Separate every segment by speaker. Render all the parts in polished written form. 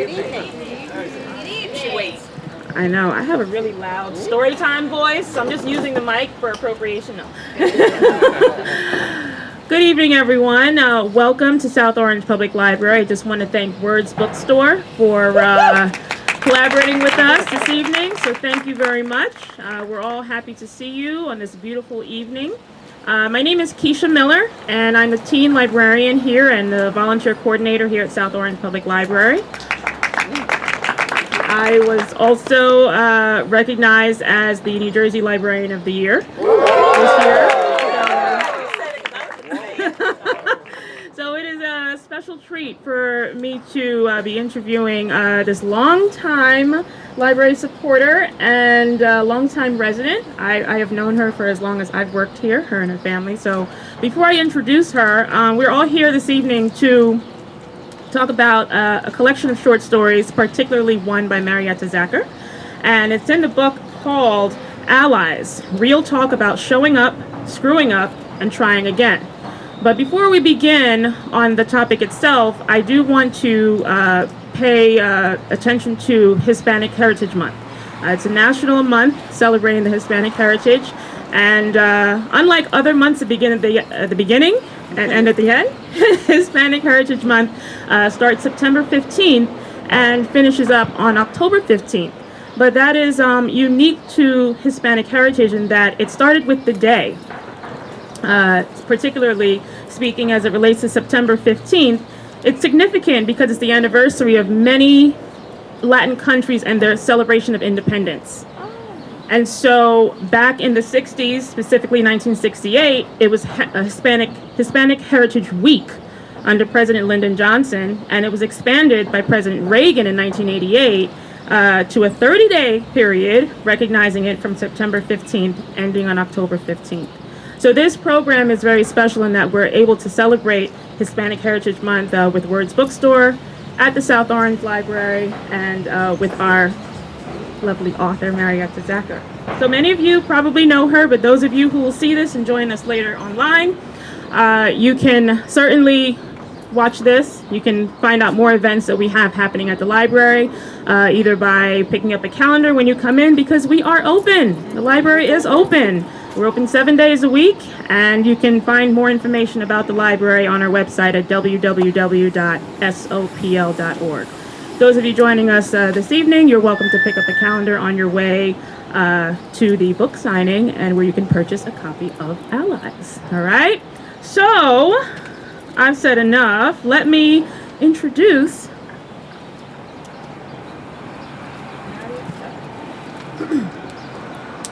Speaker 1: She waits.
Speaker 2: I know. I have a really loud story time voice, so I'm just using the mic for appropriation. No. Good evening, everyone. Welcome to South Orange Public Library. I just want to thank Words Bookstore for collaborating with us this evening. So thank you very much. We're all happy to see you on this beautiful evening. My name is Keisha Miller, and I'm the Teen Librarian here and the Volunteer Coordinator here at South Orange Public Library. I was also recognized as the New Jersey Librarian of the Year this year. So it is a special treat for me to be interviewing this longtime library supporter and longtime resident. I have known her for as long as I've worked here, her and her family. So before I introduce her, we're all here this evening to talk about a collection of short stories, particularly one by Marietta Zacker. And it's in the book called Allies, Real Talk About Showing Up, Screwing Up, and Trying Again. But before we begin on the topic itself, I do want to pay attention to Hispanic Heritage Month. It's a national month celebrating the Hispanic heritage. And unlike other months that begin at the beginning and end at the end, Hispanic Heritage Month starts September 15th and finishes up on October 15th. But that is unique to Hispanic heritage in that it started with the day. Particularly speaking as it relates to September 15th, it's significant because it's the anniversary of many Latin countries and their celebration of independence. And so back in the 60s, specifically 1968, it was Hispanic Heritage Week under President Lyndon Johnson, and it was expanded by President Reagan in 1988 to a 30-day period, recognizing it from September 15th, ending on October 15th. So this program is very special in that we're able to celebrate Hispanic Heritage Month with Words Bookstore at the South Orange Library and with our lovely author, Marietta Zacker. So many of you probably know her, but those of you who will see this and join us later online, you can certainly watch this. You can find out more events that we have happening at the library, either by picking up a calendar when you come in, because we are open. The library is open. We're open 7 days a week, and you can find more information about the library on our website at www.sopl.org. Those of you joining us this evening, you're welcome to pick up a calendar on your way to the book signing and where you can purchase a copy of Allies. All right? So, I've said enough. Let me introduce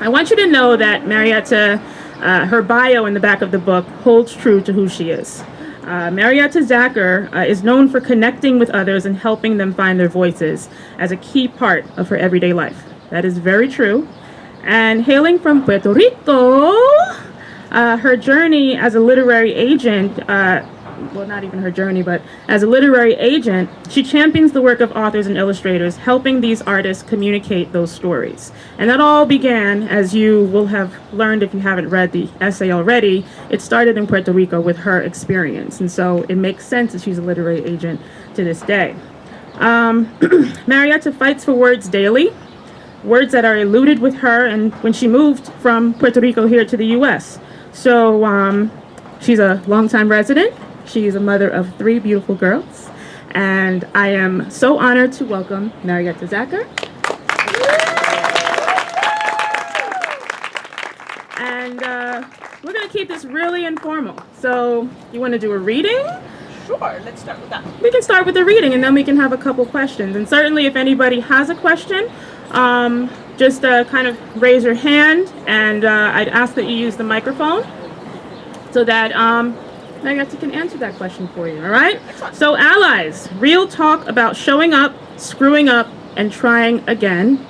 Speaker 2: I want you to know that Marietta, her bio in the back of the book holds true to who she is. Marietta Zacker is known for connecting with others and helping them find their voices as a key part of her everyday life. That is very true. And hailing from Puerto Rico, her journey as a literary agent, well, not even her journey, but as a literary agent, she champions the work of authors and illustrators, helping these artists communicate those stories. And that all began, as you will have learned if you haven't read the essay already, it started in Puerto Rico with her experience. And so it makes sense that she's a literary agent to this day. Marietta fights for words daily, words that are eluded with her and when she moved from Puerto Rico here to the U.S. So she's a longtime resident. She is a mother of 3 beautiful girls, and I am so honored to welcome Marietta Zacker. And we're going to keep this really informal. So, you want to do a reading?
Speaker 1: Sure, let's start with that.
Speaker 2: We can start with the reading, and then we can have a couple questions. And certainly, if anybody has a question, just kind of raise your hand, and I'd ask that you use the microphone so that Marietta can answer that question for you, all right? So, Allies, real talk about showing up, screwing up, and trying again.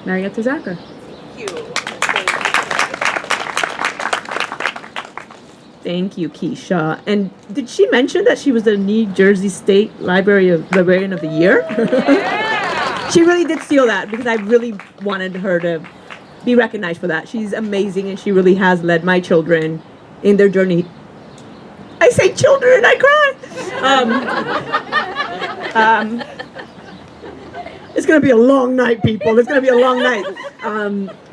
Speaker 2: Marietta Zacker.
Speaker 1: Thank you.
Speaker 3: Thank you, Keisha. And did she mention that she was the New Jersey State Librarian of the Year? Yeah. She really did steal that because I really wanted her to be recognized for that. She's amazing, and she really has led my children in their journey. I say children and I cry. It's going to be a long night, people. It's going to be a long night.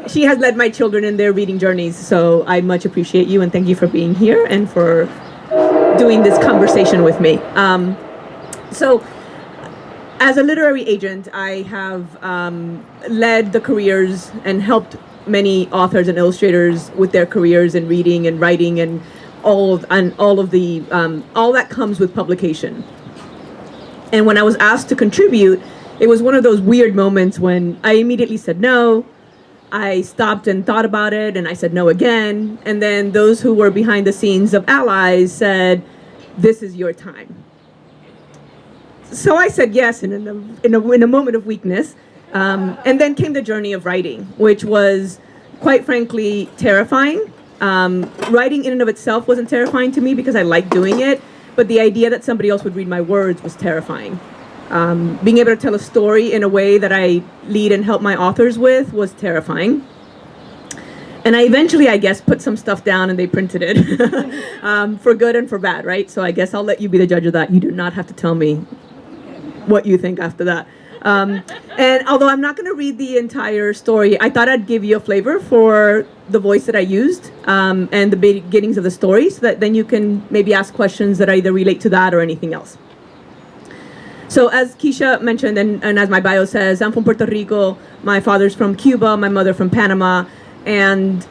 Speaker 3: She has led my children in their reading journeys, so I much appreciate you and thank you for being here and for doing this conversation with me. So, as a literary agent, I have led the careers and helped many authors and illustrators with their careers in reading and writing and all that comes with publication. And when I was asked to contribute, it was one of those weird moments when I immediately said no. I stopped and thought about it, and I said no again. And then those who were behind the scenes of Allies said, "This is your time." So I said yes in a moment of weakness. And then came the journey of writing, which was, quite frankly, terrifying. Writing in and of itself wasn't terrifying to me because I liked doing it, but the idea that somebody else would read my words was terrifying. Being able to tell a story in a way that I lead and help my authors with was terrifying. And I eventually, I guess, put some stuff down and they printed it for good and for bad, right? So I guess I'll let you be the judge of that. You do not have to tell me what you think after that. And although I'm not going to read the entire story, I thought I'd give you a flavor for the voice that I used and the beginnings of the story so that then you can maybe ask questions that either relate to that or anything else. So as Keisha mentioned, and as my bio says, I'm from Puerto Rico. My father's from Cuba, my mother from Panama. And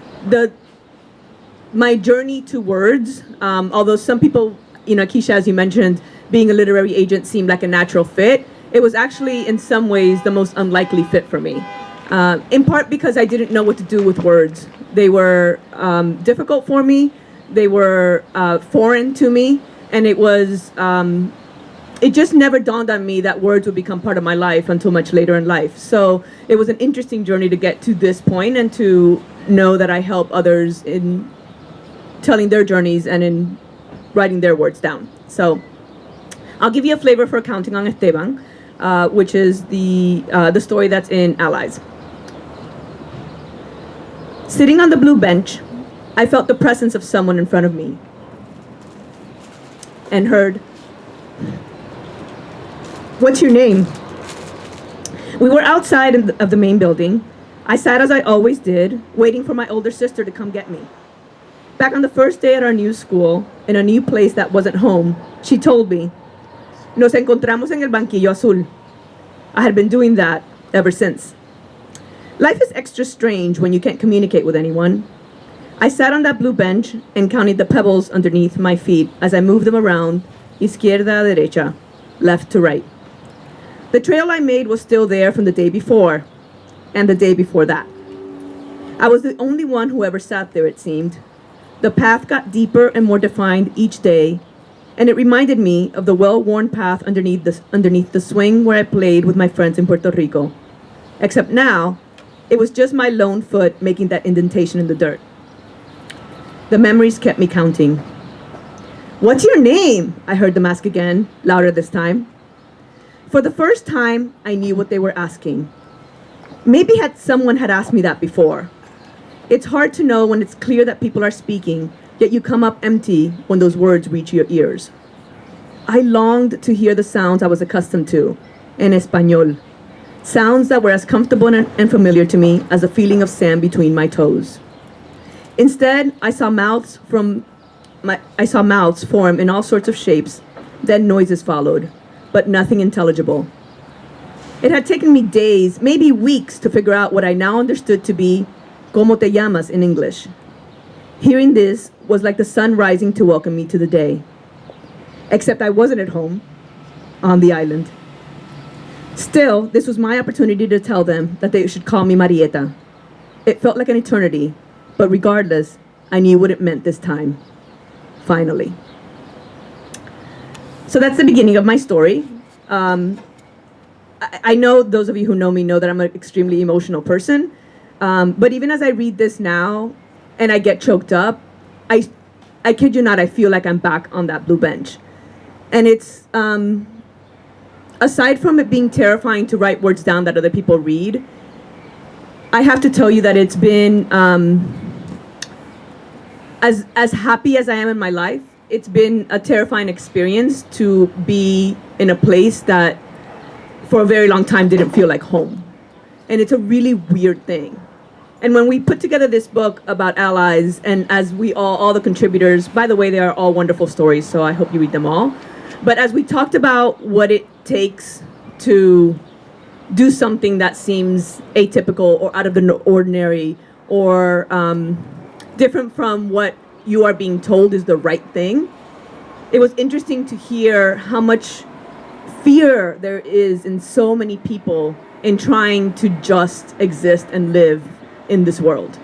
Speaker 3: my journey to words, although some people, Keisha, as you mentioned, being a literary agent seemed like a natural fit, it was actually in some ways the most unlikely fit for me. In part because I didn't know what to do with words. They were difficult for me, they were foreign to me, and it just never dawned on me that words would become part of my life until much later in life. So it was an interesting journey to get to this point and to know that I help others in telling their journeys and in writing their words down. So I'll give you a flavor for Counting on Esteban, which is the story that's in Allies. Sitting on the blue bench, I felt the presence of someone in front of me and heard, "What's your name?" We were outside of the main building. I sat as I always did, waiting for my older sister to come get me. Back on the first day at our new school, in a new place that wasn't home, she told me, "Nos encontramos en el banquillo azul." I had been doing that ever since. Life is extra strange when you can't communicate with anyone. I sat on that blue bench and counted the pebbles underneath my feet as I moved them around, izquierda a derecha, left to right. The trail I made was still there from the day before, and the day before that. I was the only one who ever sat there, it seemed. The path got deeper and more defined each day, and it reminded me of the well-worn path underneath the swing where I played with my friends in Puerto Rico. Except now, it was just my lone foot making that indentation in the dirt. The memories kept me counting. "What's your name?" I heard them ask again, louder this time. For the first time, I knew what they were asking. Maybe someone had asked me that before. It's hard to know when it's clear that people are speaking, yet you come up empty when those words reach your ears. I longed to hear the sounds I was accustomed to, en español. Sounds that were as comfortable and familiar to me as the feeling of sand between my toes. Instead, I saw mouths form in all sorts of shapes, then noises followed, but nothing intelligible. It had taken me days, maybe weeks, to figure out what I now understood to be "Cómo te llamas" in English. Hearing this was like the sun rising to welcome me to the day. Except I wasn't at home, on the island. Still, this was my opportunity to tell them that they should call me Marietta. It felt like an eternity, but regardless, I knew what it meant this time. Finally. So that's the beginning of my story. I know those of you who know me know that I'm an extremely emotional person. But even as I read this now and I get choked up, I kid you not, I feel like I'm back on that blue bench. And it's, aside from it being terrifying to write words down that other people read, I have to tell you that it's been, as happy as I am in my life, it's been a terrifying experience to be in a place that for a very long time didn't feel like home. And it's a really weird thing. And when we put together this book about allies, and as we all the contributors, by the way, they are all wonderful stories, so I hope you read them all. But as we talked about what it takes to do something that seems atypical or out of the ordinary or different from what you are being told is the right thing, it was interesting to hear how much fear there is in so many people in trying to just exist and live in this world.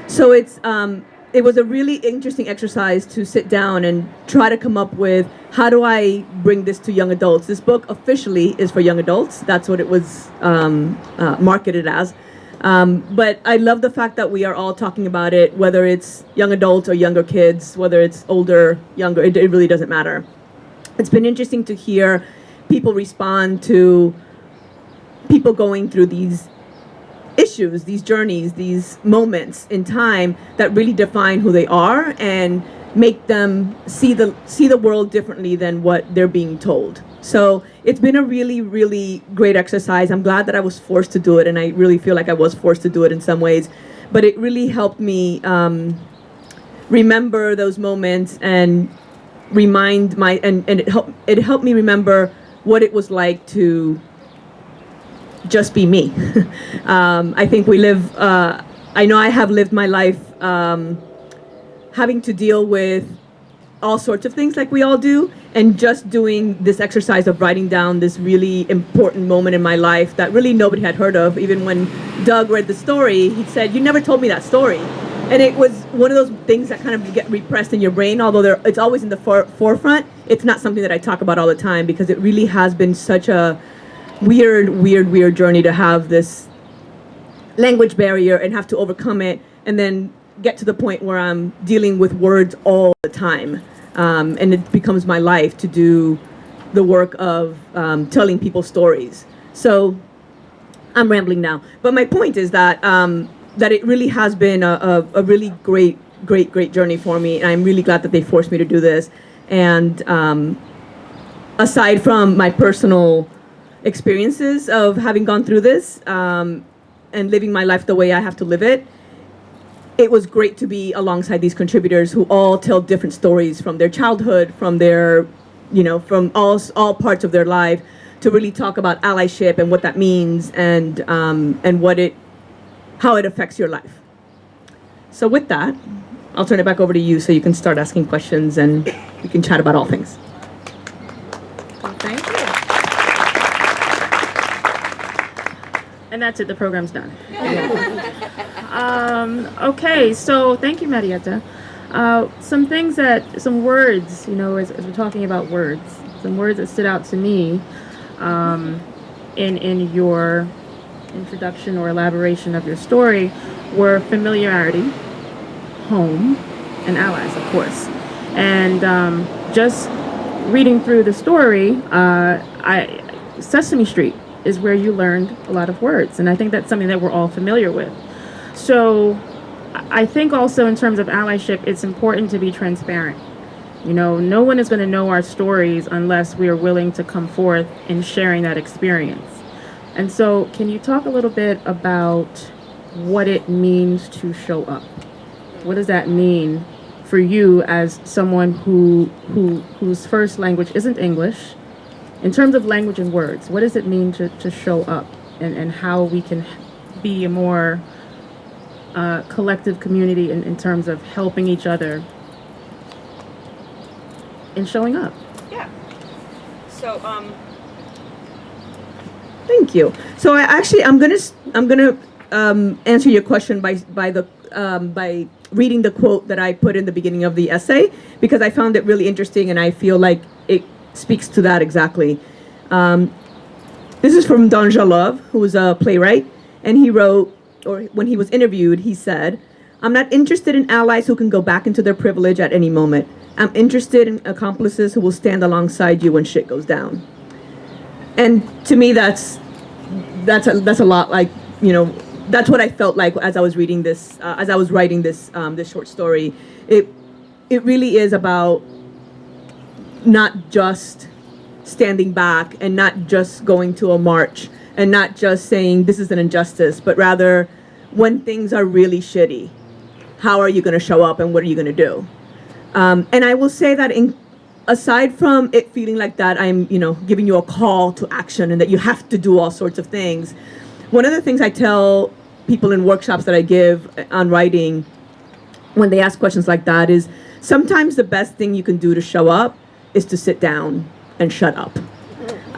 Speaker 3: So it was a really interesting exercise to sit down and try to come up with, how do I bring this to young adults? This book officially is for young adults. That's what it was marketed as. But I love the fact that we are all talking about it, whether it's young adults or younger kids, whether it's older, younger, it really doesn't matter. It's been interesting to hear people respond to people going through these issues, these journeys, these moments in time that really define who they are and make them see the world differently than what they're being told. So it's been a really, really great exercise. I'm glad that I was forced to do it, and I really feel like I was forced to do it in some ways. But it really helped me remember those moments and it helped me remember what it was like to just be me. I think I know I have lived my life having to deal with all sorts of things like we all do, and just doing this exercise of writing down this really important moment in my life that really nobody had heard of. Even when Doug read the story, he said, "You never told me that story." And it was one of those things that kind of get repressed in your brain, although it's always in the forefront. It's not something that I talk about all the time because it really has been such a weird journey to have this language barrier and have to overcome it, and then get to the point where I'm dealing with words all the time. And it becomes my life to do the work of telling people stories. So I'm rambling now. But my point is that that it really has been a really great journey for me. And I'm really glad that they forced me to do this. And aside from my personal experiences of having gone through this and living my life the way I have to live it, it was great to be alongside these contributors who all tell different stories from their childhood, from their, from all parts of their life, to really talk about allyship and what that means and how it affects your life. So with that, I'll turn it back over to you so you can start asking questions and we can chat about all things.
Speaker 1: Thank you.
Speaker 2: And that's it, the program's done. Okay, so thank you, Marietta. Some words, as we're talking about words, some words that stood out to me in your introduction or elaboration of your story were familiarity, home, and allies, of course. And just reading through the story, Sesame Street is where you learned a lot of words, and I think that's something that we're all familiar with. So I think also in terms of allyship, it's important to be transparent. No one is going to know our stories unless we are willing to come forth in sharing that experience. And so can you talk a little bit about what it means to show up? What does that mean for you as someone whose first language isn't English? In terms of language and words, what does it mean to show up and how we can be a more collective community in terms of helping each other in showing up?
Speaker 1: Yeah. So,
Speaker 3: Thank you. So I'm gonna answer your question by reading the quote that I put in the beginning of the essay, because I found it really interesting and I feel like it speaks to that exactly. This is from Don Jalov, who was a playwright, and he wrote, or when he was interviewed, he said, "I'm not interested in allies who can go back into their privilege at any moment. I'm interested in accomplices who will stand alongside you when shit goes down." And to me, that's a lot like, that's what I felt like as I was reading this, as I was writing this short story. It really is about not just standing back and not just going to a march and not just saying this is an injustice, but rather when things are really shitty, how are you going to show up and what are you going to do? And I will say that aside from it feeling like that, I'm, giving you a call to action and that you have to do all sorts of things. One of the things I tell people in workshops that I give on writing when they ask questions like that is sometimes the best thing you can do to show up is to sit down and shut up.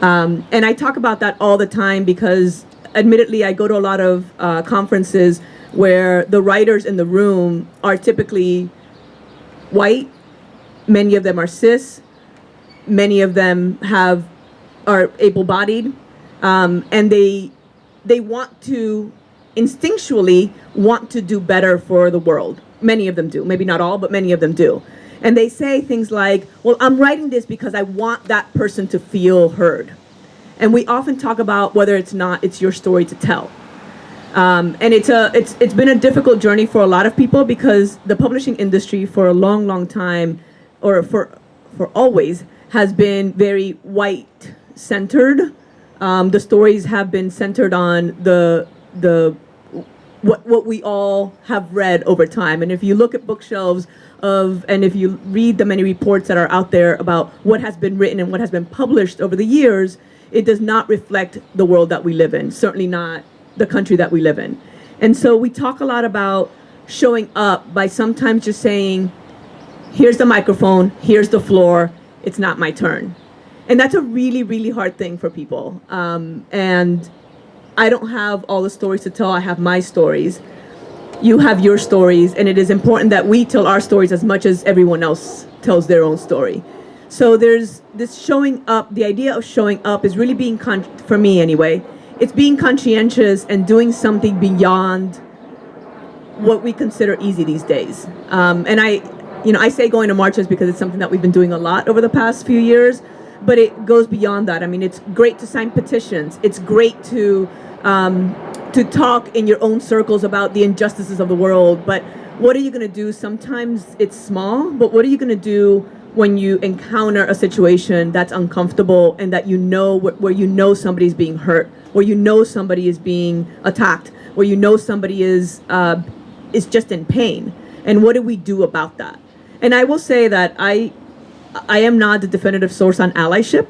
Speaker 3: And I talk about that all the time because admittedly I go to a lot of conferences where the writers in the room are typically white, many of them are cis, many of them are able-bodied, and they want to instinctually want to do better for the world. Many of them do, maybe not all, but many of them do. And they say things like, well, I'm writing this because I want that person to feel heard. And we often talk about whether it's your story to tell. And it's been a difficult journey for a lot of people because the publishing industry for a long, long time, or for always, has been very white-centered. The stories have been centered on what we all have read over time. And if you look at bookshelves and if you read the many reports that are out there about what has been written and what has been published over the years, it does not reflect the world that we live in, certainly not the country that we live in. And so we talk a lot about showing up by sometimes just saying, here's the microphone, here's the floor, it's not my turn. And that's a really, really hard thing for people. And I don't have all the stories to tell, I have my stories. You have your stories, and it is important that we tell our stories as much as everyone else tells their own story. So there's this showing up, the idea of showing up is really being, for me anyway, it's being conscientious and doing something beyond what we consider easy these days. And I say going to marches because it's something that we've been doing a lot over the past few years, but it goes beyond that. I mean, it's great to sign petitions. It's great to talk in your own circles about the injustices of the world, but what are you going to do? Sometimes it's small, but what are you going to do when you encounter a situation that's uncomfortable and that where somebody's being hurt, where somebody is being attacked, where somebody is just in pain? And what do we do about that? And I will say that I am not the definitive source on allyship.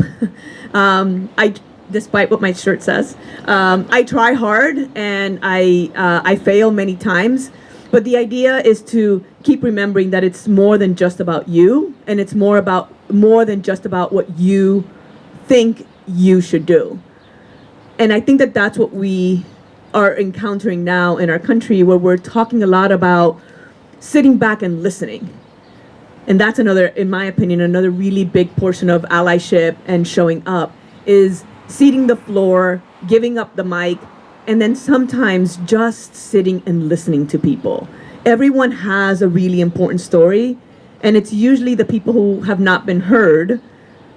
Speaker 3: Despite what my shirt says, I try hard and I fail many times. But the idea is to keep remembering that it's more than just about you, and it's more than just about what you think you should do. And I think that that's what we are encountering now in our country, where we're talking a lot about sitting back and listening. And that's another, in my opinion, another really big portion of allyship and showing up is ceding the floor, giving up the mic, and then sometimes just sitting and listening to people. Everyone has a really important story, and it's usually the people who have not been heard,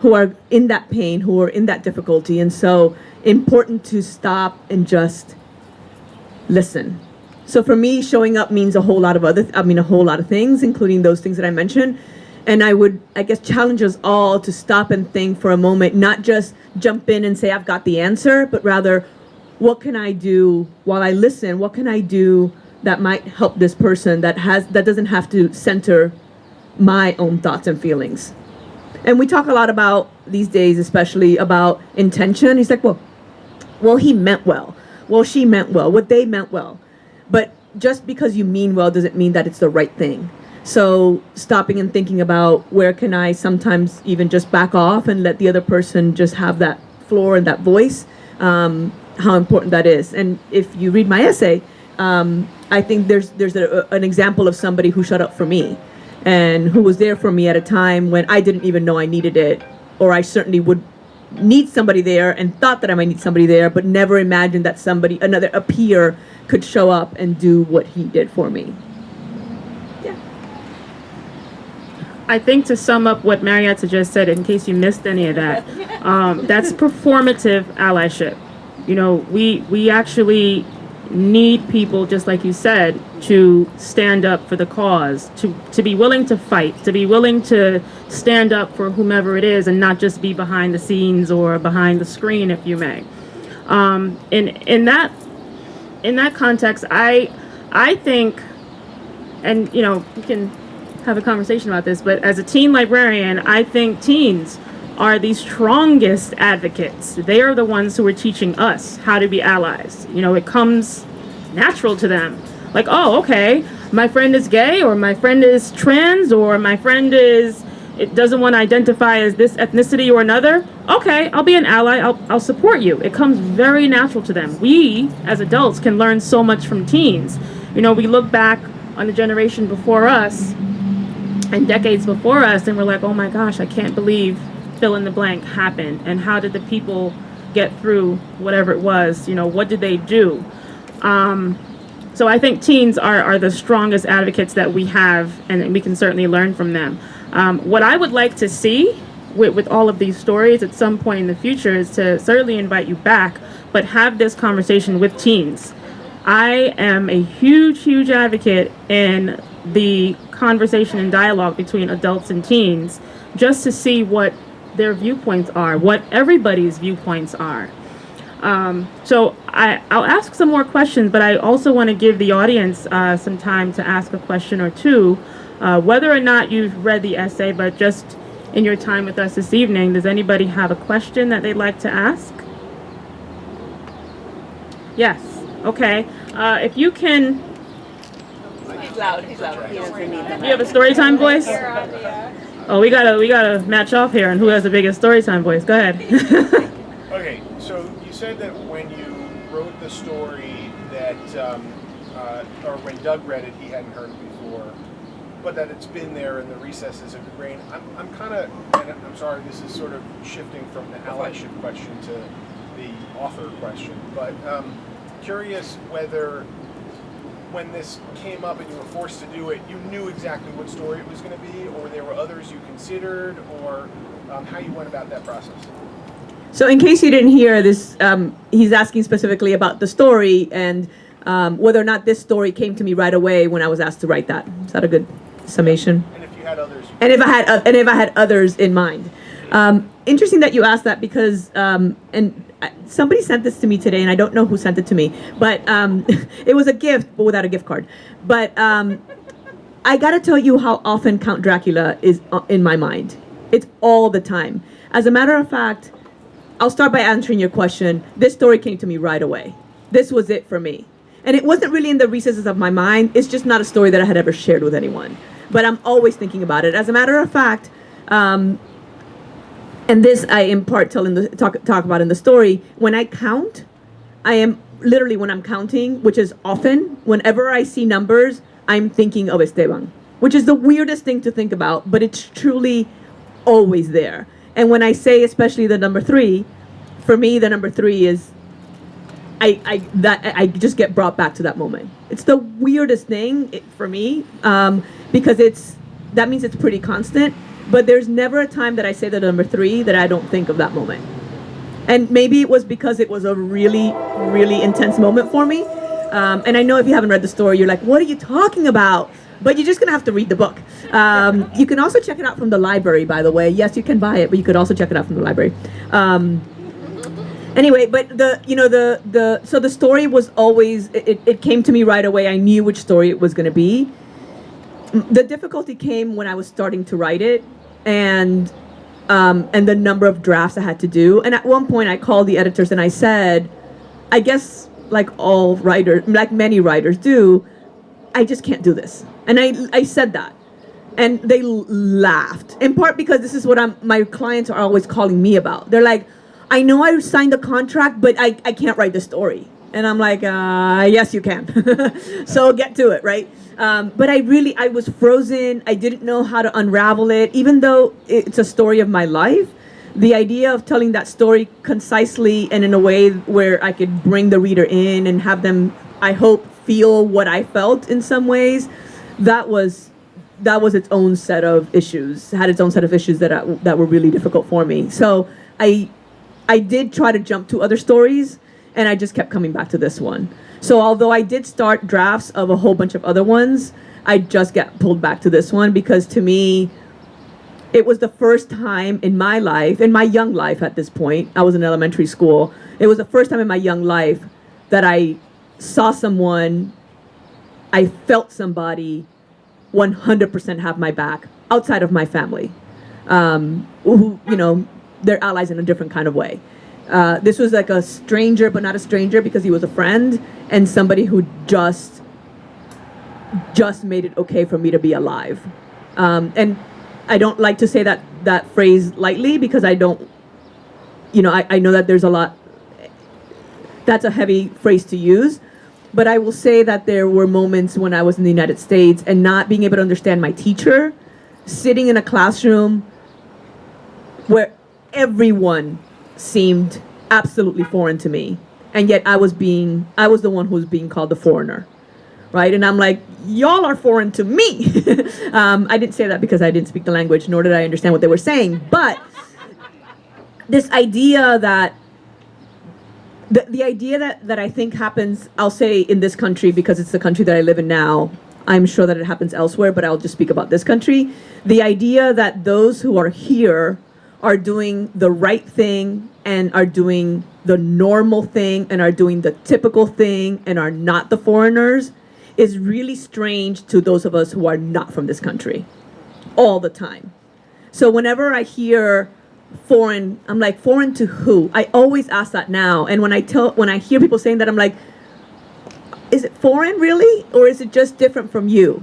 Speaker 3: who are in that pain, who are in that difficulty. And so important to stop and just listen. So for me, showing up means a whole lot of things, including those things that I mentioned. And I would, challenge us all to stop and think for a moment, not just jump in and say, I've got the answer, but rather, what can I do while I listen? What can I do that might help this person that doesn't have to center my own thoughts and feelings? And we talk a lot about these days, especially about intention. He's like, well, he meant well. Well, she meant well. What they meant well. But just because you mean well doesn't mean that it's the right thing. So stopping and thinking about where can I sometimes even just back off and let the other person just have that floor and that voice, how important that is. And if you read my essay, I think there's an example of somebody who shut up for me and who was there for me at a time when I didn't even know I needed it, or I certainly would need somebody there and thought that I might need somebody there, but never imagined that a peer could show up and do what he did for me. Yeah.
Speaker 2: I think to sum up what Marietta just said, in case you missed any of that, that's performative allyship. We actually need people, just like you said, to stand up for the cause, to be willing to fight, to be willing to stand up for whomever it is, and not just be behind the scenes or behind the screen, if you may. In that context, I think, and you know, we can have a conversation about this, but as a teen librarian, I think teens are the strongest advocates. They are the ones who are teaching us how to be allies. You know, it comes natural to them. Like, oh, okay, my friend is gay, or my friend is trans, or my friend it doesn't want to identify as this ethnicity or another. Okay, I'll be an ally, I'll support you. It comes very natural to them. We, as adults, can learn so much from teens. You know, we look back on the generation before us and decades before us, and we're like, oh my gosh, I can't believe fill in the blank happened, and how did the people get through whatever it was? You know, what did they do? So I think teens are the strongest advocates that we have, and we can certainly learn from them. What I would like to see with all of these stories at some point in the future is to certainly invite you back, but have this conversation with teens. I am a huge advocate in the conversation and dialogue between adults and teens, just to see what their viewpoints are, what everybody's viewpoints are. So I'll ask some more questions, but I also want to give the audience some time to ask a question or two, whether or not you've read the essay, but just in your time with us this evening, does anybody have a question that they'd like to ask? Yes, okay. If you can...
Speaker 1: He's loud. He doesn't need them.
Speaker 2: You have a story time voice? Oh, we gotta match off here on who has the biggest story time voice. Go ahead.
Speaker 4: Okay, so you said that when you wrote the story that, or when Doug read it, he hadn't heard it before, but that it's been there in the recesses of your brain. I'm kind of, and I'm sorry, this is sort of shifting from the allyship question to the author question, but curious whether when this came up and you were forced to do it, you knew exactly what story it was going to be, or there were others you considered, or how you went about that process.
Speaker 3: So in case you didn't hear this, he's asking specifically about the story and whether or not this story came to me right away when I was asked to write that. Is that a good summation?
Speaker 4: And if you had others.
Speaker 3: And if I had others in mind. Interesting that you asked that because somebody sent this to me today, and I don't know who sent it to me, but it was a gift, but without a gift card. But I gotta tell you how often Count Dracula is in my mind. It's all the time. As a matter of fact, I'll start by answering your question. This story came to me right away. This was it for me. And it wasn't really in the recesses of my mind. It's just not a story that I had ever shared with anyone. But I'm always thinking about it. As a matter of fact, and this I in part talk about in the story, when I count, I am literally, when I'm counting, which is often, whenever I see numbers, I'm thinking of Esteban, which is the weirdest thing to think about, but it's truly always there. And when I say especially the number 3, for me the number 3 is, I just get brought back to that moment. It's the weirdest thing for me, because that means it's pretty constant. But there's never a time that I say the number 3 that I don't think of that moment. And maybe it was because it was a really, really intense moment for me. And I know if you haven't read the story, you're like, what are you talking about? But you're just going to have to read the book. You can also check it out from the library, by the way. Yes, you can buy it, but you could also check it out from the library. Anyway, but so the story was always, it came to me right away. I knew which story it was going to be. The difficulty came when I was starting to write it, and the number of drafts I had to do. And at one point I called the editors and I said, I guess like all writers, like many writers do, I just can't do this. And I said that. And they laughed, in part because this is what my clients are always calling me about. They're like, I know I signed the contract, but I can't write the story. And I'm like, yes, you can. So get to it, right? But I was frozen. I didn't know how to unravel it. Even though it's a story of my life, the idea of telling that story concisely and in a way where I could bring the reader in and have them, I hope, feel what I felt in some ways, that was its own set of issues. Had its own set of issues that were really difficult for me. So I did try to jump to other stories. and I just kept coming back to this one. So although I did start drafts of a whole bunch of other ones, I just got pulled back to this one because to me, it was the first time in my life, in my young life at this point, I was in elementary school, it was the first time in my young life that I saw someone, I felt somebody 100% have my back outside of my family, who, you know, they're allies in a different kind of way. This was like a stranger, but not a stranger because he was a friend and somebody who just made it okay for me to be alive. And I don't like to say that phrase lightly because I don't, you know, I know that there's a lot, that's a heavy phrase to use, but I will say that there were moments when I was in the United States and not being able to understand my teacher, sitting in a classroom where everyone seemed absolutely foreign to me, and yet I was the one who was being called the foreigner, right? And I'm like, y'all are foreign to me. I didn't say that because I didn't speak the language, nor did I understand what they were saying, but this idea that the idea that I think happens, I'll say in this country because it's the country that I live in now, I'm sure that it happens elsewhere, but I'll just speak about this country. The idea that those who are here are doing the right thing and are doing the normal thing and are doing the typical thing and are not the foreigners is really strange to those of us who are not from this country all the time. So whenever I hear foreign, I'm like, foreign to who? I always ask that now. And when I hear people saying that, I'm like, is it foreign really? Or is it just different from you?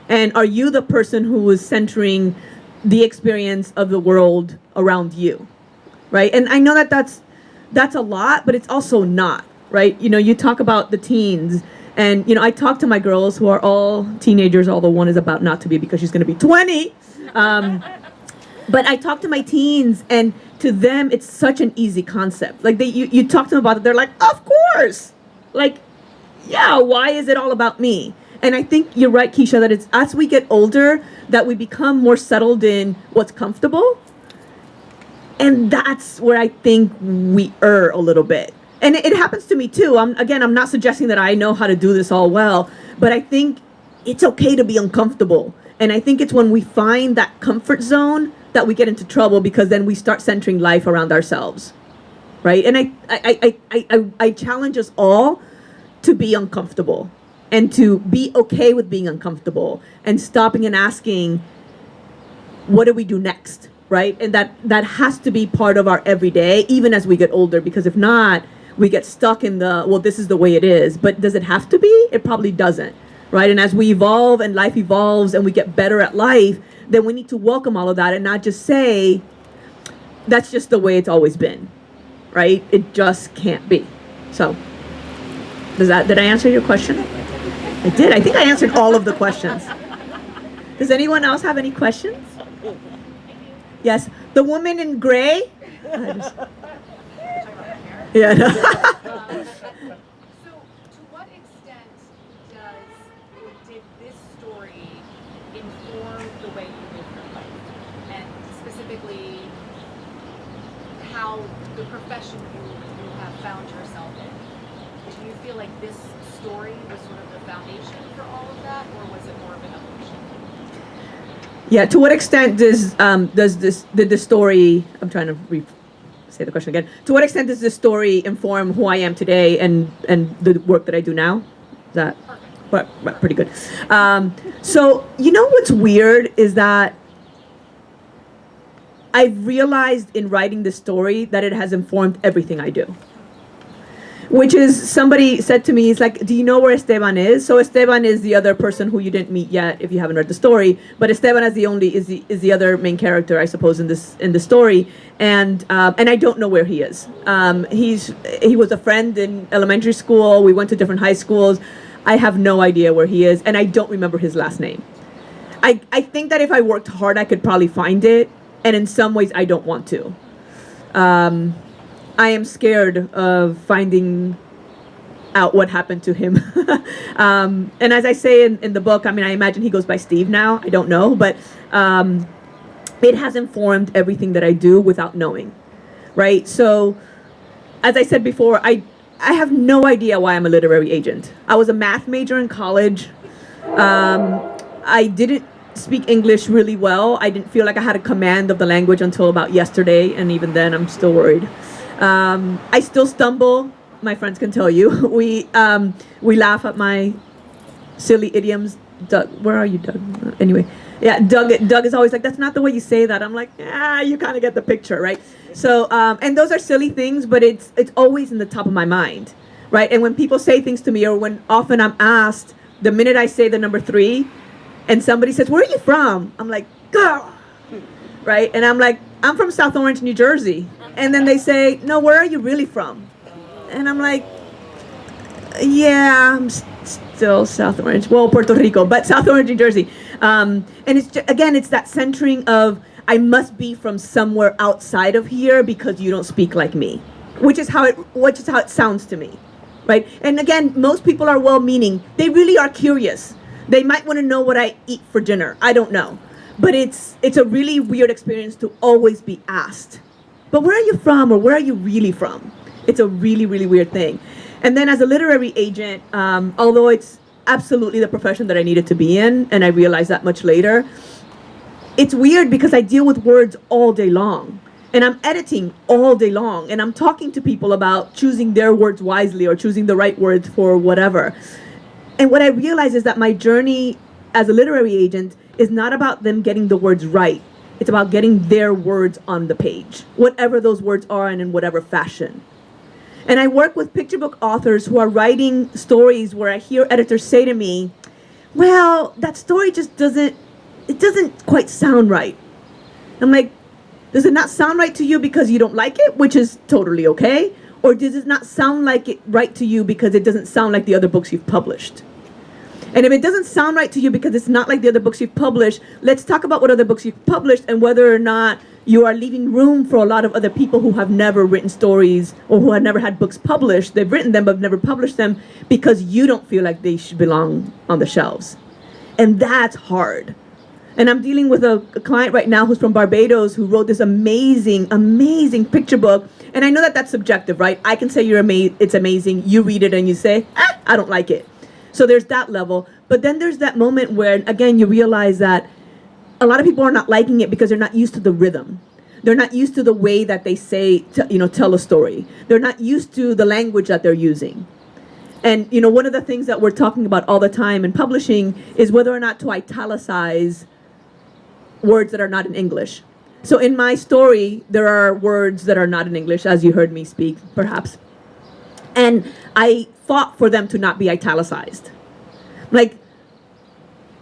Speaker 3: And are you the person who is centering the experience of the world around you, right? And I know that that's a lot, but it's also not, right? You know, you talk about the teens, and you know, I talk to my girls who are all teenagers, although one is about not to be because she's going to be 20. But I talk to my teens, and to them, it's such an easy concept. Like you talk to them about it, they're like, of course, like, yeah. Why is it all about me? And I think you're right, Keisha, that it's as we get older that we become more settled in what's comfortable. And that's where I think we err a little bit. And it happens to me too. I'm not suggesting that I know how to do this all well, but I think it's okay to be uncomfortable. And I think it's when we find that comfort zone that we get into trouble because then we start centering life around ourselves, right? And I challenge us all to be uncomfortable and to be okay with being uncomfortable and stopping and asking, what do we do next, right? And that has to be part of our everyday, even as we get older, because if not, we get stuck in well, this is the way it is. But does it have to be? It probably doesn't, right? And as we evolve and life evolves and we get better at life, then we need to welcome all of that and not just say, that's just the way it's always been, right? It just can't be. So, did I answer your question? I did. I think I answered all of the questions. Does anyone else have any questions? Yes. The woman in gray? Yeah. No.
Speaker 5: So, to what extent did this story inform the way you live your life, and specifically how the profession you have found yourself in? Do you feel like this story was sort of the foundation for all of that, or was it more of an evolution?
Speaker 3: Yeah. To what extent did the story? I'm trying to say the question again. To what extent does this story inform who I am today and the work that I do now? Is that pretty good? So you know what's weird is that I've realized in writing this story that it has informed everything I do. Which is, somebody said to me, it's like, do you know where Esteban is? So Esteban is the other person who you didn't meet yet if you haven't read the story, but Esteban is the other main character, I suppose, in the story, and I don't know where he is. He was a friend in elementary school. We went to different high schools. I have no idea where he is, and I don't remember his last name. I think that if I worked hard, I could probably find it, and in some ways, I don't want to. I am scared of finding out what happened to him. And as I say in the book, I mean, I imagine he goes by Steve now. I don't know, but it has informed everything that I do without knowing, right? So, as I said before, I have no idea why I'm a literary agent. I was a math major in college. I didn't speak English really well. I didn't feel like I had a command of the language until about yesterday, and even then I'm still worried. I still stumble. My friends can tell you. We laugh at my silly idioms. Doug, where are you, Doug? Anyway, yeah, Doug is always like, that's not the way you say that. I'm like, you kind of get the picture, right? So, and those are silly things, but it's always in the top of my mind, right? And when people say things to me, or when often I'm asked, the minute I say the number 3, and somebody says, where are you from? I'm like, girl, right? And I'm like, I'm from South Orange, New Jersey. And then they say, no, where are you really from? And I'm like, yeah, I'm still South Orange. Well, Puerto Rico, but South Orange, New Jersey. And it's just, again, it's that centering of, I must be from somewhere outside of here because you don't speak like me, which is how it sounds to me, right? And again, most people are well-meaning. They really are curious. They might want to know what I eat for dinner. I don't know, but it's a really weird experience to always be asked. But where are you from, or where are you really from? It's a really, really weird thing. And then as a literary agent, although it's absolutely the profession that I needed to be in, and I realized that much later, it's weird because I deal with words all day long, and I'm editing all day long, and I'm talking to people about choosing their words wisely or choosing the right words for whatever. And what I realize is that my journey as a literary agent is not about them getting the words right. It's about getting their words on the page, whatever those words are and in whatever fashion. And I work with picture book authors who are writing stories where I hear editors say to me, well, that story just doesn't quite sound right. I'm like, does it not sound right to you because you don't like it, which is totally okay? Or does it not sound like it right to you because it doesn't sound like the other books you've published? And if it doesn't sound right to you because it's not like the other books you've published, let's talk about what other books you've published and whether or not you are leaving room for a lot of other people who have never written stories or who have never had books published. They've written them but never published them because you don't feel like they should belong on the shelves. And that's hard. And I'm dealing with a client right now who's from Barbados who wrote this amazing, amazing picture book. And I know that that's subjective, right? I can say it's amazing. You read it and you say, I don't like it. So there's that level. But then there's that moment where, again, you realize that a lot of people are not liking it because they're not used to the rhythm. They're not used to the way that they say, tell a story. They're not used to the language that they're using. And, one of the things that we're talking about all the time in publishing is whether or not to italicize words that are not in English. So in my story, there are words that are not in English, as you heard me speak, perhaps. And I fought for them to not be italicized. Like,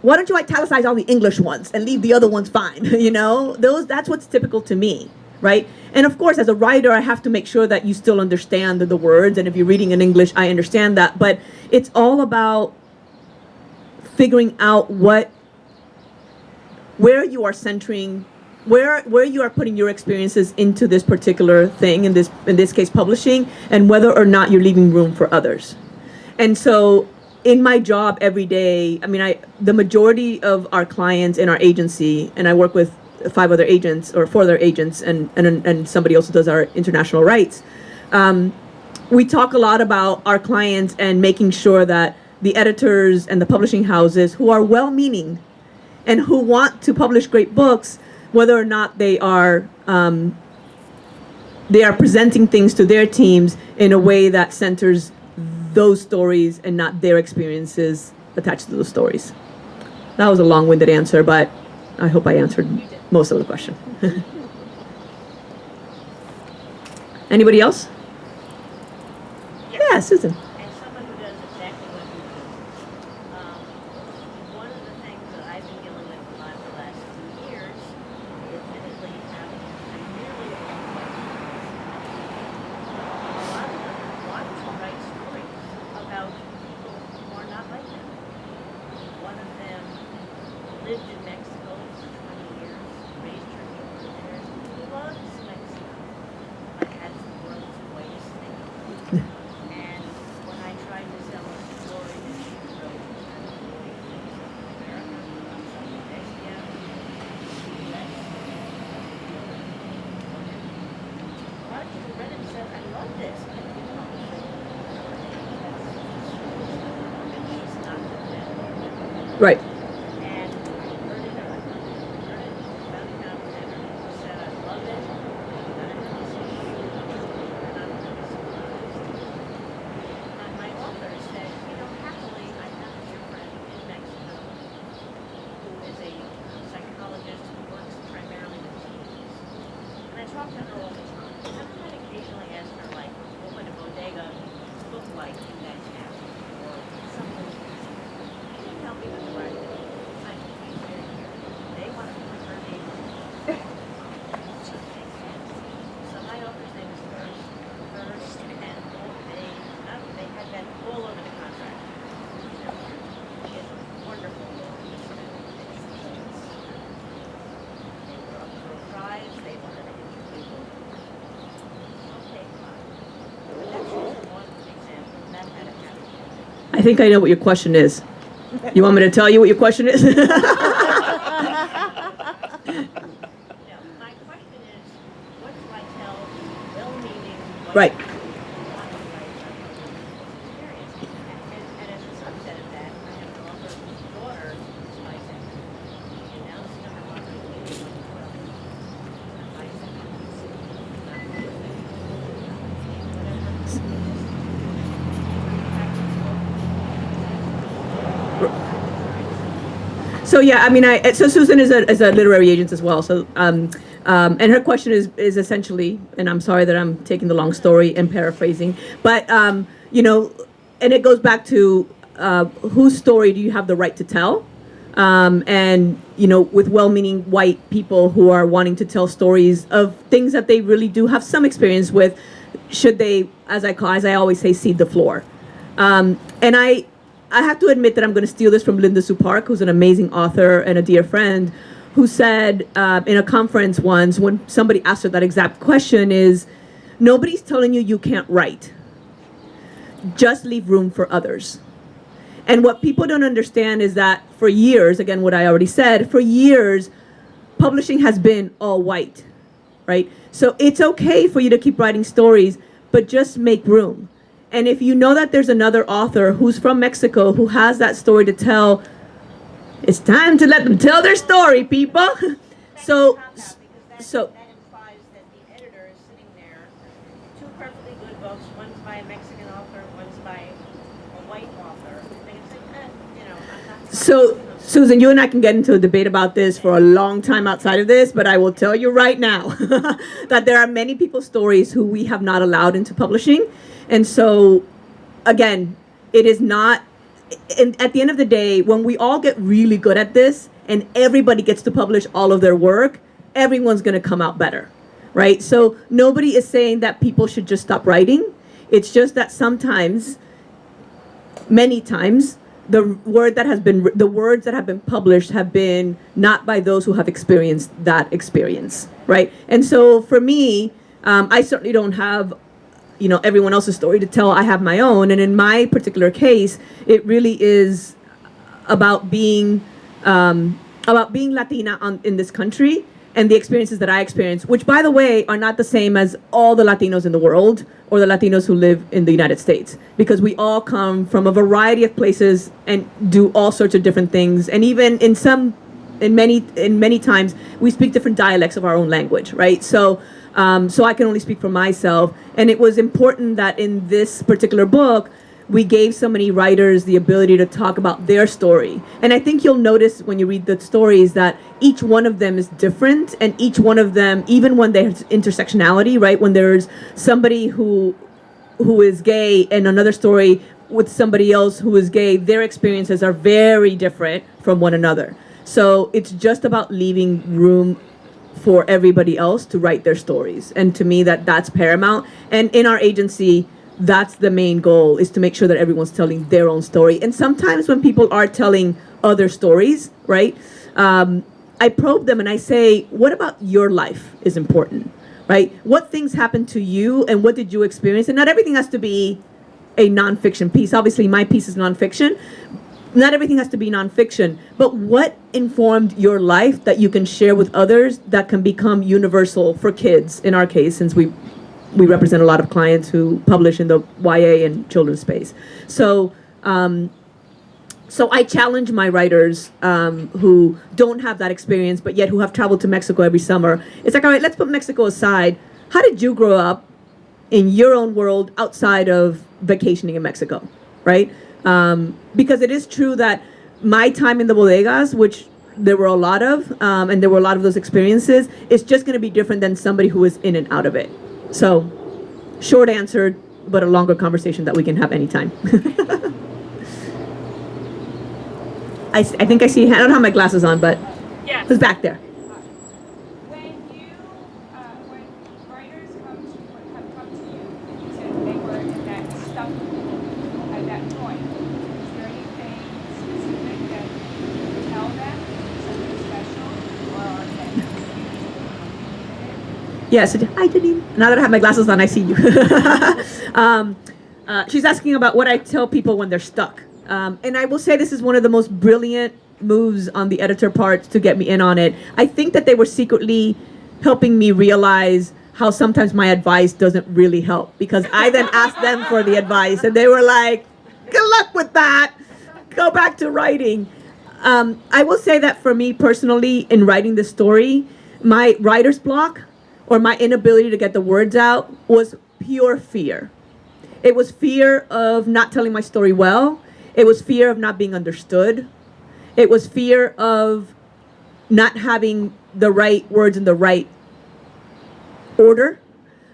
Speaker 3: why don't you italicize all the English ones and leave the other ones fine? That's what's typical to me, right? And of course, as a writer, I have to make sure that you still understand the words. And if you're reading in English, I understand that. But it's all about figuring out where you are centering, where you are putting your experiences into this particular thing, in this case publishing, and whether or not you're leaving room for others. And so in my job every day, the majority of our clients in our agency, and I work with 4 other agents and somebody else who does our international rights, we talk a lot about our clients and making sure that the editors and the publishing houses who are well-meaning and who want to publish great books, whether or not they are presenting things to their teams in a way that centers those stories and not their experiences attached to those stories. That was a long-winded answer, but I hope I answered most of the question. Anybody else? Yeah, Susan.
Speaker 1: As someone who does exactly what you do, one of the things that I've been dealing with a lot the last 2 years is admittedly having nearly a lot of them want to write stories about people who are not like them. One of them lived in Mexico for 20 years, raised her children there, loves Mexico, but has the world's whitest thing. And
Speaker 3: Right.
Speaker 1: And I heard it, I heard it, found it out, and said I love it, and I really see you, and I'm really surprised. And my author said, you know, happily, I have a dear friend in Mexico who is a psychologist who works primarily with teens. And I talk to her all the time. And I might occasionally ask her, like, what would a bodega look like in that town? Or something. Can you help me with the writing? I can be very careful. They want to put her name on it. So my author's name is First. First, and they had that all over the contract. She has a wonderful voice. They were up for a prize. They wanted to interview them. Okay, fine. But that's just one example. That had a happy ending.
Speaker 3: I think I know what your question is. You want me to tell you what your question is?
Speaker 1: Now, my question is, what do I tell well-meaning white
Speaker 3: Right.
Speaker 1: people who want to write about their experience? And as a subset of that, I have an author whose daughter is bisexual. She announced to her mother when she was 12, I'm bisexual. Not
Speaker 3: So yeah, I mean, so Susan is a literary agent as well. So and her question is essentially, and I'm sorry that I'm taking the long story and paraphrasing, but you know, and it goes back to whose story do you have the right to tell? And you know, with well-meaning white people who are wanting to tell stories of things that they really do have some experience with, should they, as I always say, cede the floor? And I have to admit that I'm going to steal this from Linda Sue Park, who's an amazing author and a dear friend, who said in a conference once when somebody asked her that exact question is, nobody's telling you you can't write. Just leave room for others. And what people don't understand is that for years, again, what I already said, for years, publishing has been all white, right? So it's okay for you to keep writing stories, but just make room. And if you know that there's another author who's from Mexico who has that story to tell, it's time to let them tell their story, people. So, so
Speaker 1: that implies that the editor is sitting there, two perfectly good books, one's by a Mexican author, one's by a white author, and they can say, you know, I'm not.
Speaker 3: So, Susan, you and I can get into a debate about this for a long time outside of this, but I will tell you right now that there are many people's stories who we have not allowed into publishing. And so, again, it is not, and at the end of the day, when we all get really good at this and everybody gets to publish all of their work, everyone's going to come out better, right? So nobody is saying that people should just stop writing. It's just that sometimes, many times, the words that have been published have been not by those who have experienced that experience, right? And so for me, I certainly don't have, you know, everyone else's story to tell. I have my own, and in my particular case, it really is about being Latina in this country and the experiences that I experienced, which, by the way, are not the same as all the Latinos in the world or the Latinos who live in the United States, because we all come from a variety of places and do all sorts of different things, and even in many times we speak different dialects of our own language, right? So I can only speak for myself, and it was important that in this particular book we gave so many writers the ability to talk about their story. And I think you'll notice when you read the stories that each one of them is different, and each one of them, even when there's intersectionality, right? When there's somebody who is gay and another story with somebody else who is gay, their experiences are very different from one another. So it's just about leaving room for everybody else to write their stories. And to me, that's paramount. And in our agency, that's the main goal, is to make sure that everyone's telling their own story. And sometimes when people are telling other stories, right, I probe them and I say, what about your life is important, right? What things happened to you and what did you experience? And not everything has to be a nonfiction piece. Obviously, my piece is nonfiction. Not everything has to be nonfiction, but what informed your life that you can share with others that can become universal for kids, in our case, since we represent a lot of clients who publish in the YA and children's space. So So I challenge my writers who don't have that experience, but yet who have traveled to Mexico every summer. It's like, all right, let's put Mexico aside. How did you grow up in your own world outside of vacationing in Mexico, right? Because it is true that my time in the bodegas, which there were a lot of, and there were a lot of those experiences, is just going to be different than somebody who is in and out of it. So, short answer, but a longer conversation that we can have anytime. I think I see. I don't have my glasses on, but
Speaker 2: Yes.
Speaker 3: who's back there?
Speaker 6: When writers have come to you and you said they were in that stuck at that point, is there anything specific that you tell them, something special, or that
Speaker 3: Yes. Hi, Janine. Now that I have my glasses on, I see you. She's asking about what I tell people when they're stuck. And I will say this is one of the most brilliant moves on the editor part to get me in on it. I think that they were secretly helping me realize how sometimes my advice doesn't really help, because I then asked them for the advice and they were like, good luck with that. Go back to writing. I will say that for me personally, in writing this story, my writer's block or my inability to get the words out was pure fear. It was fear of not telling my story well. It was fear of not being understood. It was fear of not having the right words in the right order.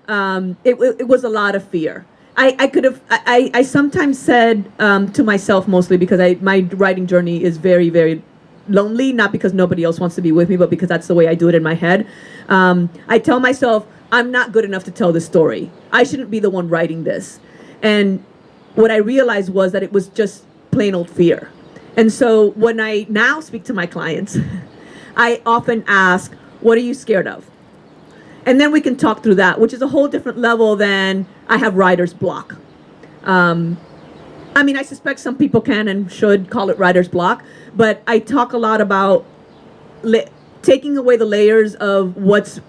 Speaker 3: It was a lot of fear. I sometimes said to myself, mostly because my writing journey is very, very lonely, not because nobody else wants to be with me, but because that's the way I do it in my head. I tell myself, I'm not good enough to tell this story. I shouldn't be the one writing this. And what I realized was that it was just plain old fear. And so when I now speak to my clients, I often ask, what are you scared of? And then we can talk through that, which is a whole different level than I have writer's block. I mean, I suspect some people can and should call it writer's block, but I talk a lot about taking away the layers of what's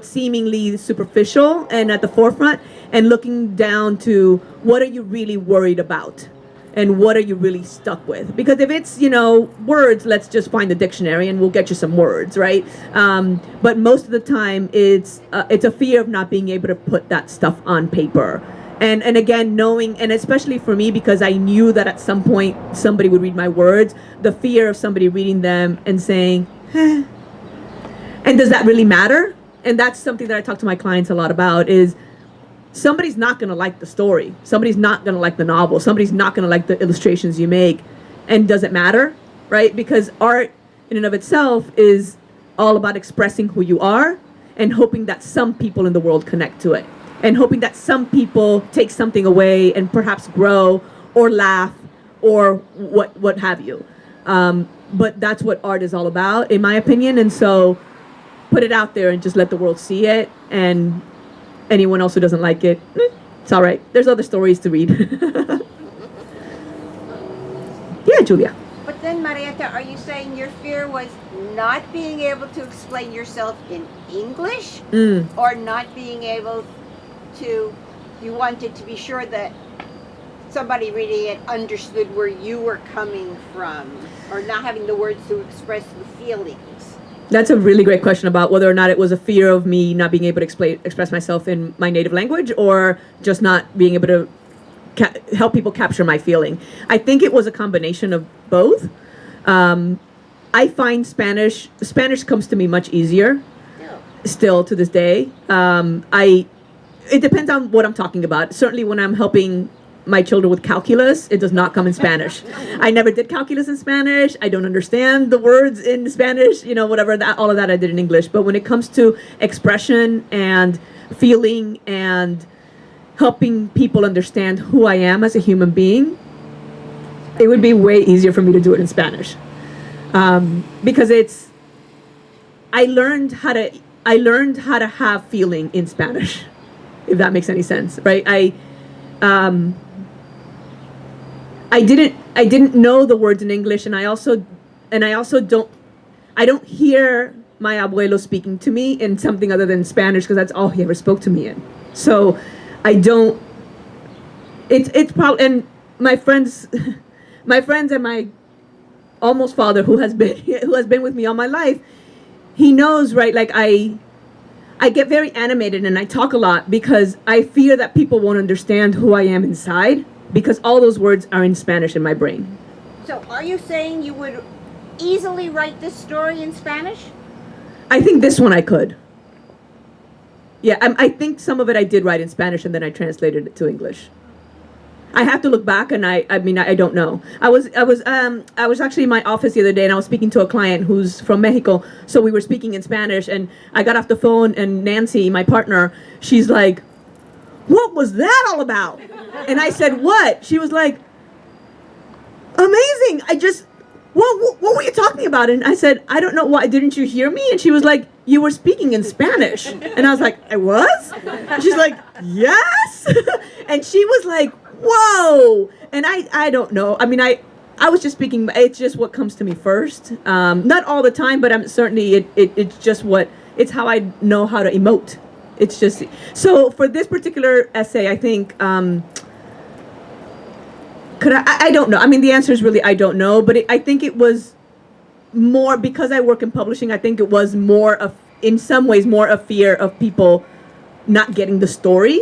Speaker 3: seemingly superficial and at the forefront, and looking down to what are you really worried about and what are you really stuck with. Because if it's, words, let's just find the dictionary and we'll get you some words, right? But most of the time it's a fear of not being able to put that stuff on paper. And again, knowing, and especially for me, because I knew that at some point somebody would read my words, the fear of somebody reading them and saying, and does that really matter? And that's something that I talk to my clients a lot about, is somebody's not going to like the story. Somebody's not going to like the novel. Somebody's not going to like the illustrations you make. And does it matter, right? Because art in and of itself is all about expressing who you are and hoping that some people in the world connect to it. And hoping that some people take something away and perhaps grow or laugh or what have you. But that's what art is all about, in my opinion. And so put it out there and just let the world see it. And anyone else who doesn't like it, it's all right. There's other stories to read. Yeah, Julia.
Speaker 7: But then, Marietta, are you saying your fear was not being able to explain yourself in English? Or not being able to, you wanted to be sure that somebody reading it understood where you were coming from, or not having the words to express the feelings?
Speaker 3: That's a really great question about whether or not it was a fear of me not being able to express myself in my native language, or just not being able to help people capture my feeling. I think it was a combination of both. I find Spanish comes to me much easier still to this day. It depends on what I'm talking about. Certainly when I'm helping my children with calculus, it does not come in Spanish. I never did calculus in Spanish. I don't understand the words in Spanish, whatever that, all of that I did in English. But when it comes to expression and feeling and helping people understand who I am as a human being, it would be way easier for me to do it in Spanish. Because I learned how to have feeling in Spanish, if that makes any sense, right? I didn't know the words in English, and I also don't hear my abuelo speaking to me in something other than Spanish, because that's all he ever spoke to me in. So I don't. It's probably, and my friends my friends and my almost father who has been with me all my life, he knows, right? Like I get very animated and I talk a lot because I fear that people won't understand who I am inside because all those words are in Spanish in my brain.
Speaker 7: So are you saying you would easily write this story in Spanish?
Speaker 3: I think this one I could. Yeah, I think some of it I did write in Spanish and then I translated it to English. I have to look back, and I mean, I don't know. I was actually in my office the other day, and I was speaking to a client who's from Mexico. So we were speaking in Spanish, and I got off the phone, and Nancy, my partner, she's like, "What was that all about?" And I said, "What?" She was like, "Amazing! What were you talking about?" And I said, "I don't know. Why didn't you hear me?" And she was like, "You were speaking in Spanish." And I was like, "I was?" And she's like, "Yes." And she was like, "Whoa!" And I don't know. I mean, I was just speaking. It's just what comes to me first. Not all the time, but I'm certainly it's just it's how I know how to emote. It's just so for this particular essay, I think. I don't know. I mean, the answer is really I don't know. But I think it was more because I work in publishing. I think it was more of, in some ways, more a fear of people not getting the story.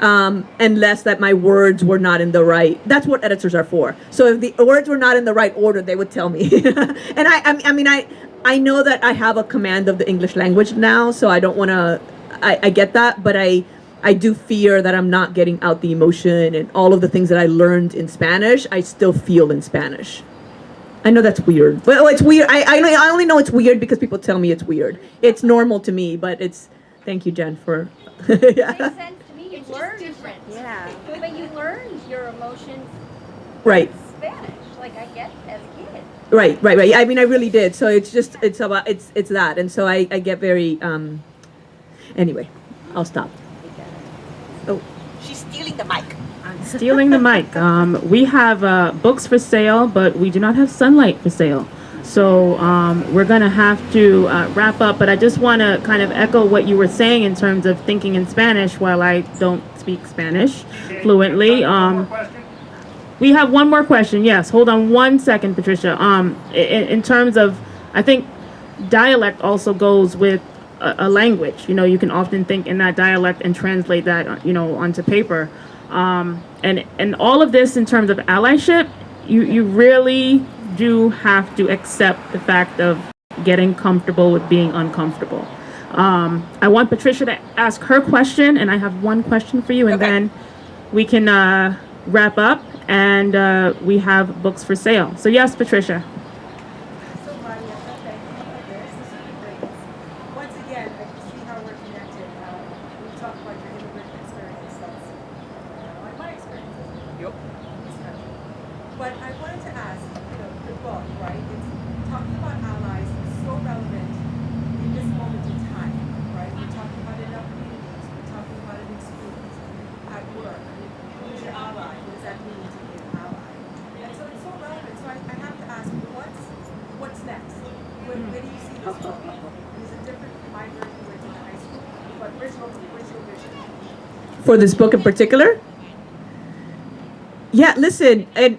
Speaker 3: And less that my words were not in the right. That's what editors are for. So if the words were not in the right order, they would tell me. And I know that I have a command of the English language now, so I don't want to. I get that, but I do fear that I'm not getting out the emotion and all of the things that I learned in Spanish. I still feel in Spanish. I know that's weird. Well, it's weird. I only know it's weird because people tell me it's weird. It's normal to me, but it's. Thank you, Jen, for. Yeah.
Speaker 8: Makes sense to me. You
Speaker 5: It's
Speaker 8: learned,
Speaker 5: just different.
Speaker 7: Yeah.
Speaker 8: but you learned your emotions
Speaker 3: Right.
Speaker 8: in Spanish, like I get as a kid.
Speaker 3: Right. I mean, I really did. So it's that, and so I get very. Anyway, I'll stop. Oh,
Speaker 7: She's stealing the mic.
Speaker 2: Stealing the mic. We have books for sale, but we do not have sunlight for sale. So we're going to have to wrap up, but I just want to kind of echo what you were saying in terms of thinking in Spanish while I don't speak Spanish fluently. We have one more question. Yes, hold on one second, Patricia. In terms of, I think dialect also goes with a language. You know, you can often think in that dialect and translate that, onto paper. And all of this in terms of allyship, you really do have to accept the fact of getting comfortable with being uncomfortable. I want Patricia to ask her question, and I have one question for you, and then we can wrap up, and we have books for sale. So yes, Patricia.
Speaker 9: So Marietta, thank you for this. This is great. Once again, I can see how we're connected. We talk about your immigrant experience. That's like my experience in this country. But I wanted to ask, the book, right? It's talking about allies is so relevant in this moment in time, right? We're talking about it in our communities. We're talking about it in schools, at work. Who's your ally? What does that mean to be an ally? And so it's so relevant. So I have to ask, what's next? Where do you see this book? Is it different from my version where it's in high school? But where's your vision?
Speaker 3: for this book in particular? Yeah, listen, and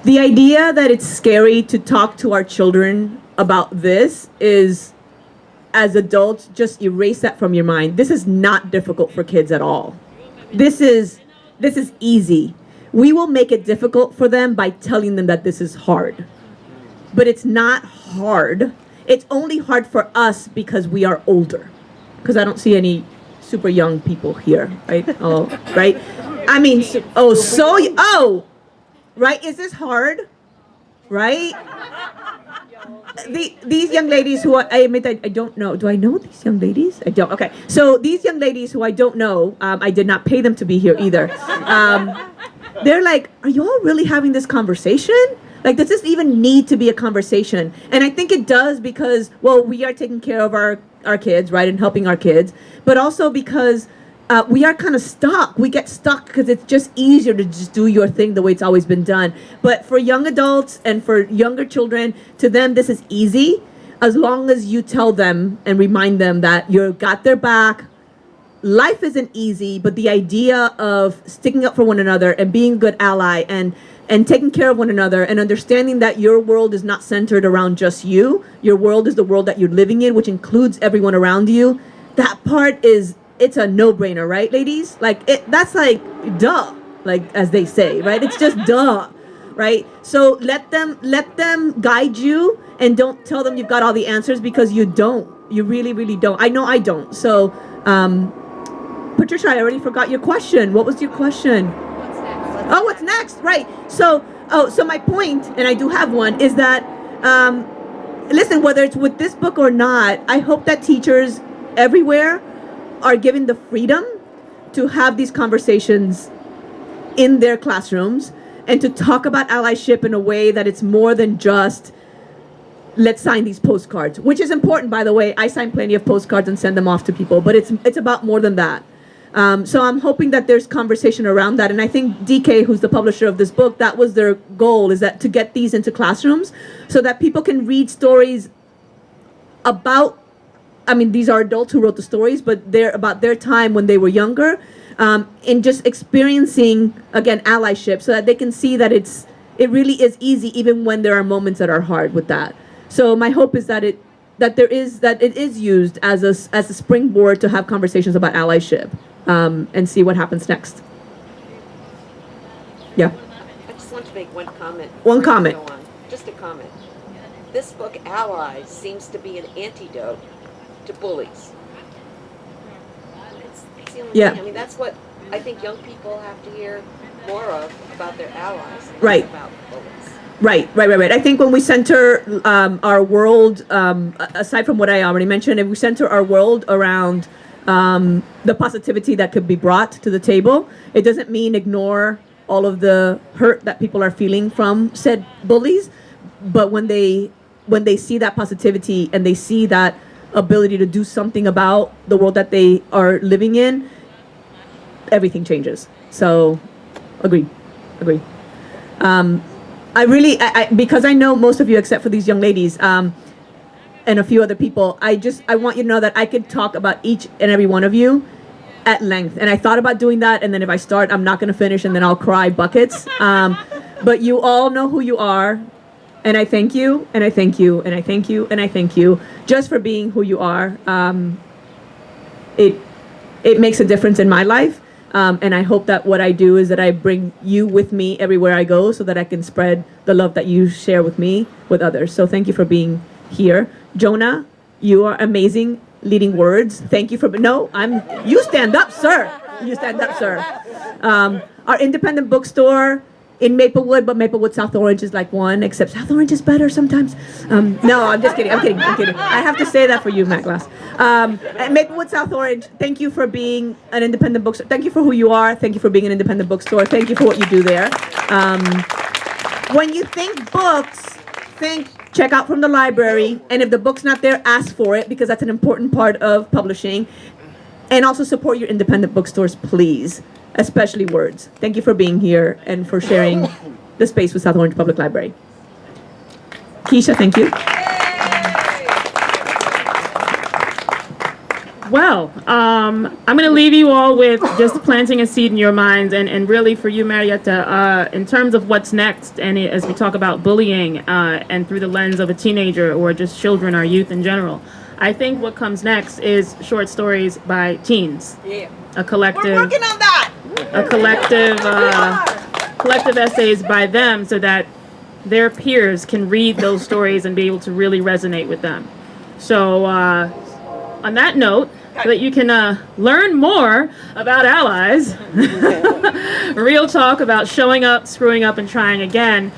Speaker 3: the idea that it's scary to talk to our children about this is, as adults, just erase that from your mind. This is not difficult for kids at all. This is easy. We will make it difficult for them by telling them that this is hard. But it's not hard. It's only hard for us because we are older. Because I don't see any super young people here, right? Oh, right? I mean, right? Is this hard? Right? These young ladies who I admit I don't know. Do I know these young ladies? I don't. Okay. So these young ladies who I don't know, I did not pay them to be here either. They're like, are you all really having this conversation? Like, does this even need to be a conversation? And I think it does because, well, we are taking care of our kids, right, and helping our kids, but also because we are kind of stuck. We get stuck because it's just easier to just do your thing the way it's always been done. But for young adults and for younger children, to them, this is easy as long as you tell them and remind them that you've got their back, life isn't easy, but the idea of sticking up for one another and being a good ally and taking care of one another and understanding that your world is not centered around just you. Your world is the world that you're living in, which includes everyone around you. That part it's a no-brainer, right, ladies? Like, that's like, duh, like, as they say, right? It's just duh, right? So let them guide you, and don't tell them you've got all the answers, because you don't. You really, really don't. I know I don't. So, Patricia, I already forgot your question. What was your question?
Speaker 5: What's next?
Speaker 3: Oh, what's next? Right. So my point, and I do have one, is that, listen, whether it's with this book or not, I hope that teachers everywhere are given the freedom to have these conversations in their classrooms and to talk about allyship in a way that it's more than just, let's sign these postcards, which is important, by the way. I sign plenty of postcards and send them off to people, but it's about more than that. So I'm hoping that there's conversation around that. And I think DK, who's the publisher of this book, that was their goal, is that to get these into classrooms so that people can read stories about, I mean, these are adults who wrote the stories, but they're about their time when they were younger, and just experiencing, again, allyship, so that they can see that it really is easy, even when there are moments that are hard with that. So my hope is that it is used as a springboard to have conversations about allyship, and see what happens next. Yeah.
Speaker 10: I just want to make one comment.
Speaker 3: One
Speaker 10: before you
Speaker 3: comment.
Speaker 10: go on. Just a comment. This book, Allies, seems to be an antidote to bullies. It's the only
Speaker 3: Yeah.
Speaker 10: thing. I mean, that's what I think young people have to hear more of about their allies. Not
Speaker 3: Right.
Speaker 10: About bullies.
Speaker 3: Right. I think when we center our world, aside from what I already mentioned, if we center our world around the positivity that could be brought to the table, it doesn't mean ignore all of the hurt that people are feeling from said bullies. But when they see that positivity and they see that ability to do something about the world that they are living in, everything changes. So, agree. I because I know most of you except for these young ladies, and a few other people, I want you to know that I could talk about each and every one of you at length. And I thought about doing that, and then if I start, I'm not going to finish, and then I'll cry buckets. But you all know who you are, and I thank you, and I thank you, and I thank you, and I thank you, just for being who you are. It makes a difference in my life. And I hope that what I do is that I bring you with me everywhere I go, so that I can spread the love that you share with me with others. So thank you for being here. Jonah, you are amazing leading words. Thank you for, you stand up, sir. You stand up, sir. Our independent bookstore in Maplewood, but Maplewood South Orange is like one, except South Orange is better sometimes. No, I'm just kidding. I'm kidding. I have to say that for you, Matt Glass. At Maplewood South Orange, thank you for being an independent bookstore. Thank you for who you are. Thank you for being an independent bookstore. Thank you for what you do there. When you think books, check out from the library. And if the book's not there, ask for it, because that's an important part of publishing. And also support your independent bookstores, please. Especially words. Thank you for being here and for sharing the space with South Orange Public Library. Keisha, thank you.
Speaker 2: Well, I'm going to leave you all with just planting a seed in your minds, and really for you, Marietta, in terms of what's next, and as we talk about bullying and through the lens of a teenager or just children or youth in general, I think what comes next is short stories by teens.
Speaker 10: Yeah.
Speaker 2: A collective.
Speaker 3: We're working on that.
Speaker 2: A collective essays by them, so that their peers can read those stories and be able to really resonate with them. So on that note, so that you can learn more about allies, real talk about showing up, screwing up, and trying again,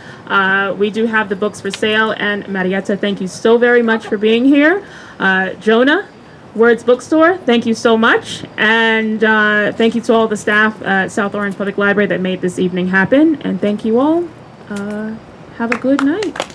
Speaker 2: we do have the books for sale. And Marietta, thank you so very much for being here. Jonah, Words Bookstore, thank you so much. And thank you to all the staff at South Orange Public Library that made this evening happen. And thank you all. Have a good night.